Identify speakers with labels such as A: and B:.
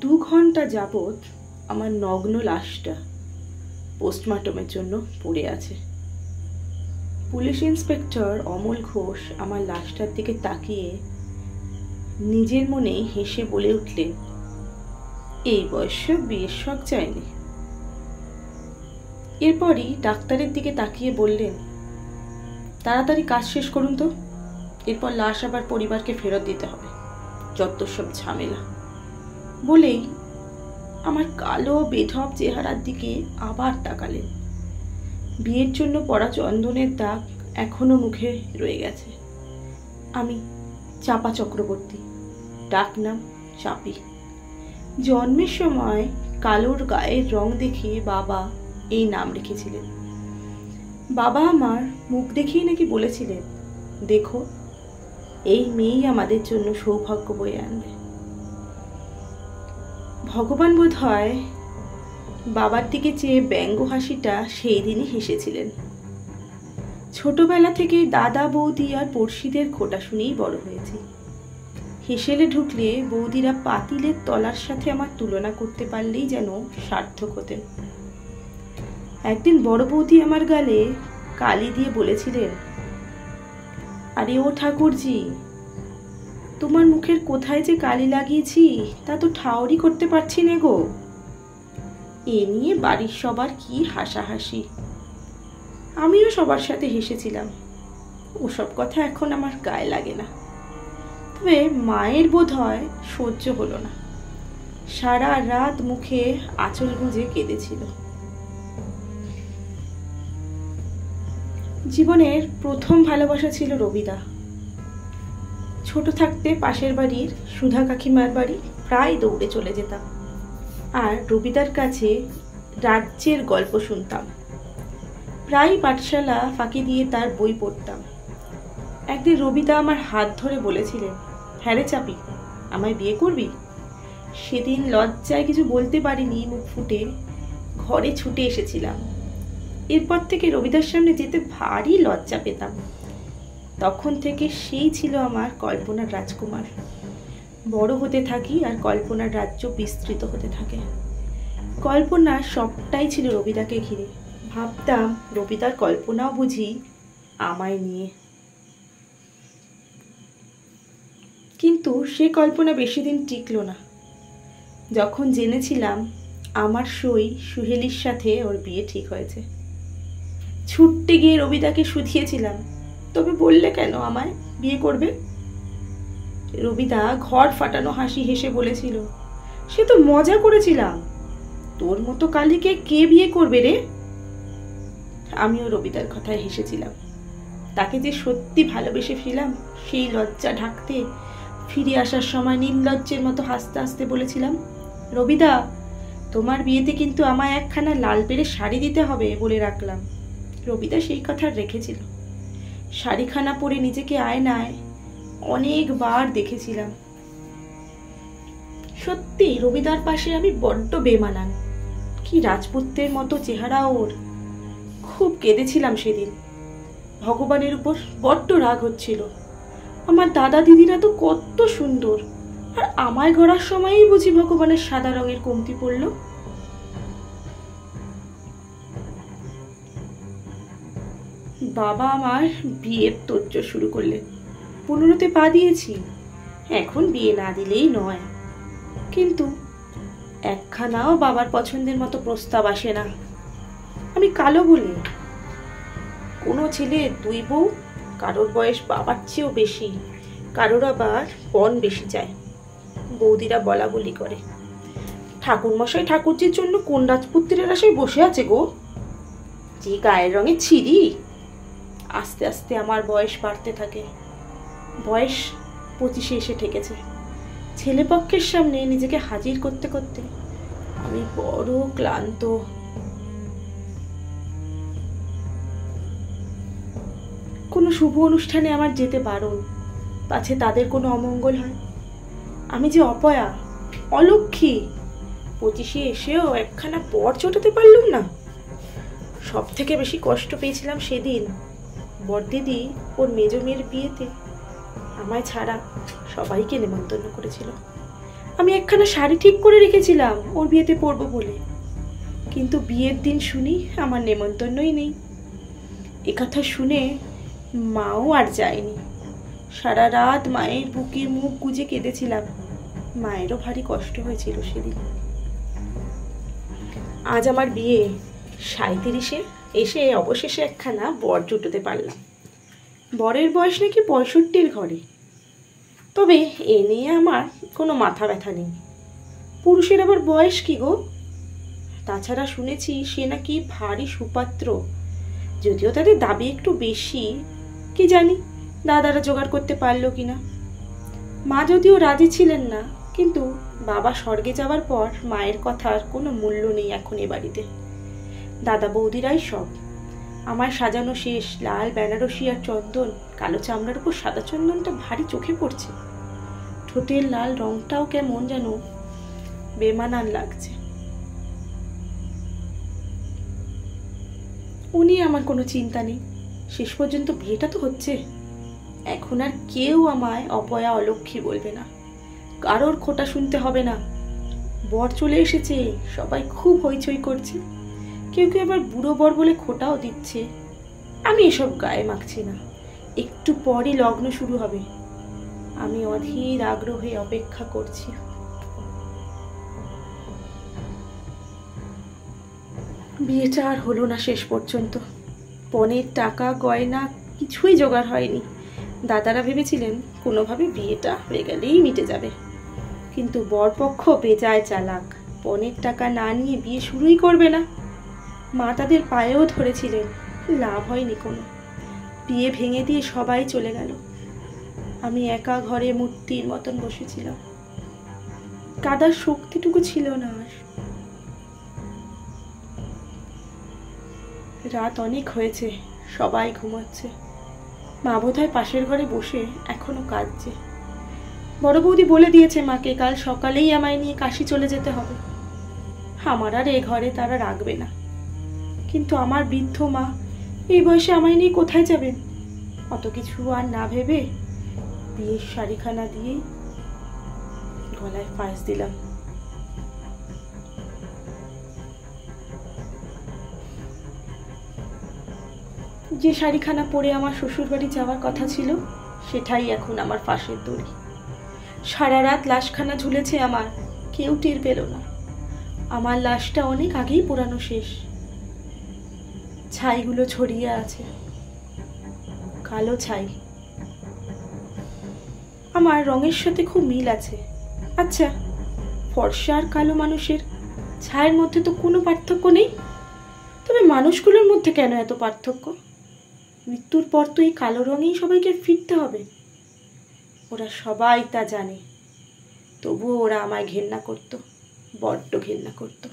A: দু ঘন্টা যাবৎ আমার নগ্ন লাশটা পোস্টমর্টমের জন্য পড়ে আছে। পুলিশ ইন্সপেক্টর অমল ঘোষ আমার লাশটার দিকে তাকিয়ে নিজের মনে হেসে বলে উঠলেন, এই বয়সে বিয়ের শখ যায়নি। এরপরই ডাক্তারের দিকে তাকিয়ে বললেন, তাড়াতাড়ি কাজ শেষ করুন তো, এরপর লাশ আবার পরিবারকে ফেরত দিতে হবে, যত সব ঝামেলা। বলেই আমার কালো বেঢপ চেহারার দিকে আবার তাকালেন। বিয়ের জন্য পড়া চন্দনের দাগ এখনো মুখে রয়ে গেছে। আমি চাপা চক্রবর্তী, ডাক নাম চাপি। জন্মের সময় কালোর গায়ের রং দেখে বাবা এই নাম রেখেছিলেন। বাবা আমার মুখ দেখেই নাকি বলেছিলেন, দেখো এই মেয়েই আমাদের জন্য সৌভাগ্য বয়ে আনবে। ভগবান বোধ হয় বাবার দিকে চেয়ে ব্যঙ্গ হাসিটা সেই দিনই হেসেছিলেন। ছোটবেলা থেকে দাদা বৌদি আর পড়শিদের খোটা শুনেই বড় হয়েছি। হেসেলে ঢুকলে বৌদিরা পাতিলের তলার সাথে আমার তুলনা করতে পারলেই যেন সার্থক হতেন। একদিন বড় বৌদি আমার গালে কালি দিয়ে বলেছিলেন, আরে ও ঠাকুরজি, তোমার মুখের কোথায় যে কালি লাগিয়েছি তা তো ঠাউরি করতে পারছি না গো। এ নিয়ে বাড়ির সবার কি হাসাহাসি। আমিও সবার সাথে হেসেছিলাম। ওসব কথা এখন আমার গায়ে লাগে না। তবে মায়ের বোধ হয় সহ্য হলো না, সারা রাত মুখে আঁচল গুঁজে কেঁদেছিল। জীবনের প্রথম ভালোবাসা ছিল রবিদা। ছোট থাকতে পাশের বাড়ির সুধা কাকিমার বাড়ি প্রায় দৌড়ে চলে যেতাম, আর রবিদার কাছে রাজ্যের গল্প শুনতাম। প্রায় পাঠশালা ফাঁকি দিয়ে তার বই পড়তাম। একদিন রবিদা আমার হাত ধরে বলেছিলেন, হ্যাঁ রে চাপি, আমায় বিয়ে করবি? সেদিন লজ্জায় কিছু বলতে পারিনি, মুখ ফুটে ঘরে ছুটে এসেছিলাম। এরপর থেকে রবিদার সামনে যেতে ভারী লজ্জা পেতাম। তখন থেকে সেই ছিল আমার কল্পনার রাজকুমার। বড় হতে থাকি আর কল্পনার রাজ্য বিস্তৃত হতে থাকে। কল্পনা সবটাই ছিল রবিদাকে ঘিরে। ভাবতাম রবিদার কল্পনাও বুঝি আমায় নিয়ে। কিন্তু সে কল্পনা বেশি দিন টিকল না। যখন জেনেছিলাম আমার সই সুহেলির সাথে ওর বিয়ে ঠিক হয়েছে, ছুটতে গিয়ে রবিদাকে শুধিয়েছিলাম, তবে বললে কেন আমায় বিয়ে করবে? রবিদা ঘর ফাটানো হাসি হেসে বলেছিল, সে তো মজা করেছিলাম, তোর মতো কালীকে কে বিয়ে করবে রে? আমিও রবিদার কথায় হেসেছিলাম। তাকে যে সত্যি ভালোবেসেছিলাম সেই লজ্জা ঢাকতে ফিরে আসার সময় নির্লজ্জের মতো হাসতে হাসতে বলেছিলাম, রবিদা, তোমার বিয়েতে কিন্তু আমায় একখানা লাল পেরে শাড়ি দিতে হবে বলে রাখলাম। রবিদা সেই কথা রেখেছিল। শাড়িখানা পরে নিজেকে আয়নায় অনেকবার দেখেছিলাম। সত্যি রবিদার পাশে আমি বড্ড বেমানান। কি রাজপুত্রের মতো চেহারা ওর। খুব কেঁদেছিলাম সেদিন। ভগবানের উপর বড্ড রাগ হচ্ছিল। আমার দাদা দিদিরা তো কত সুন্দর, আর আমায় গড়ার সময়ই বুঝি ভগবানের সাদা রঙের কমতি পড়ল। বাবা আমার বিয়ের তোড়জোড় শুরু করলেন। 15তে পা দিয়েছি, এখন বিয়ে না দিলেই নয়। কিন্তু একখানাও বাবার পছন্দের মতো প্রস্তাব আসে না। আমি কালো বলে। কোনো ছেলে 2 বউ, কারোর বয়স বাবার চেয়েও বেশি, কারোর আবার পণ বেশি চায়। বৌদিরা বলা বলি করে, ঠাকুরমশাই ঠাকুরজির জন্য কোন রাজপুত্রের আশায় বসে আছে গো? যে গায়ের রঙে ছিরি। আস্তে আস্তে আমার বয়স বাড়তে থাকে। বয়স 25-এ এসে ঠেকেছে। ছেলেপক্ষের সামনে নিজেকে হাজির করতে করতে আমি বড় ক্লান্ত। কোনো শুভ অনুষ্ঠানে আমার যেতে বারণ, পাছে তাদের কোনো অমঙ্গল হয়। আমি যে অপয়া, অলক্ষী, 25-এ এসেও একখানা পর চটাতে পারলুম না। সব থেকে বেশি কষ্ট পেয়েছিলাম সেদিন বড়দিদি ওর মেজ মেয়ের বিয়েতে। আমায় ছাড়া সবাইকে নেমন্তন্ন করেছিল। আমি একখানা শাড়ি ঠিক করে রেখেছিলাম ওর বিয়েতে পরবো বলে, কিন্তু বিয়ের দিন শুনি আমার নেমন্তন্নই নেই। একথা শুনে মাও আর যায়নি। সারা রাত মায়ের বুকে মুখ গুজে কেঁদেছিলাম। মায়েরও ভারী কষ্ট হয়েছিল সেদিন। আজ আমার বিয়ে, 37-এ এসে অবশেষে একখানা বর জুটোতে পারলাম। বরের বয়স নাকি 65-র ঘরে। তবে এ নিয়ে আমার কোনো মাথা ব্যথা নেই। পুরুষের আবার বয়স কি গো? তাছাড়া শুনেছি সে নাকি ভারী সুপাত্র, যদিও তাদের দাবি একটু বেশি। কি জানি দাদারা জোগাড় করতে পারলো কিনা। মা যদিও রাজি ছিলেন না, কিন্তু বাবা স্বর্গে যাওয়ার পর মায়ের কথার কোনো মূল্য নেই এখন এ বাড়িতে। দাদা বৌদিরাই সব। আমার সাজানো শেষ, লাল বেনারসি আর চন্দন, কালো চামড়ার উপর সাদা চন্দনটা ভারী চোখে পড়ছে। ঠোঁটের লাল রংটাও কেমন যেন বেমানান লাগছে। উনি আমার কোনো চিন্তা নেই, শেষ পর্যন্ত বিয়েটা তো হচ্ছে। এখন আর কেউ আমায় অপয়া অলক্ষ্মী বলবে না, কারোর খোটা শুনতে হবে না। বর চলে এসেছে, সবাই খুব হইচই করছে। কেউ কেউ আবার বুড়ো বর বলে খোটাও দিচ্ছে। আমি এসব গায়ে মাখছি না। একটু পরই লগ্ন শুরু হবে। আমি অধীর আগ্রহে অপেক্ষা করছি। বিয়েটা আর হলো না শেষ পর্যন্ত। পণের টাকা গয়না কিছুই জোগাড় হয়নি। দাদারা ভেবেছিলেন কোনোভাবে বিয়েটা হয়ে গেলেই মিটে যাবে, কিন্তু বরপক্ষ বেজায় চালাক। পণের টাকা না নিয়ে বিয়ে শুরুই করবে না। মা তাদের পায়েও ধরেছিলেন, লাভ হয়নি কোনো। বিয়ে ভেঙে দিয়ে সবাই চলে গেল। আমি একা ঘরে মূর্তির মতন বসেছিলাম। কাদার শক্তিটুকু ছিল না আর। রাত অনেক হয়েছে, সবাই ঘুমাচ্ছে। মা বোধহয় পাশের ঘরে বসে এখনো কাঁদছে। বড় বৌদি বলে দিয়েছে মাকে কাল সকালেই আমায় নিয়ে কাশি চলে যেতে হবে। আমার আর এ ঘরে তারা রাখবে না। কিন্তু আমার বৃদ্ধ মা এই বয়সে আমায় নিয়ে কোথায় যাবেন? অত কিছু আর না ভেবে বিয়ের শাড়িখানা দিয়েই গলায় ফাঁস দিলাম। যে শাড়িখানা পরে আমার শ্বশুর বাড়ি যাওয়ার কথা ছিল, সেটাই এখন আমার ফাঁসের দড়ি। সারা রাত লাশখানা ঝুলেছে আমার, কেউ টের পেল না। আমার লাশটা অনেক আগেই পোড়ানো শেষ। ছাইগুলো ছড়িয়ে আছে, কালো ছাই। আমার রঙের সাথে খুব মিল আছে। আচ্ছা, ফর্সা আর কালো মানুষের ছায়ের মধ্যে তো কোনো পার্থক্য নেই, তবে মানুষগুলোর মধ্যে কেন এত পার্থক্য? মৃত্যুর পর তো এই কালো রঙেই সবাইকে ফিরতে হবে। ওরা সবাই তা জানে, তবুও ওরা আমায় ঘেন্না করতো, বড্ড ঘেন্না করতো।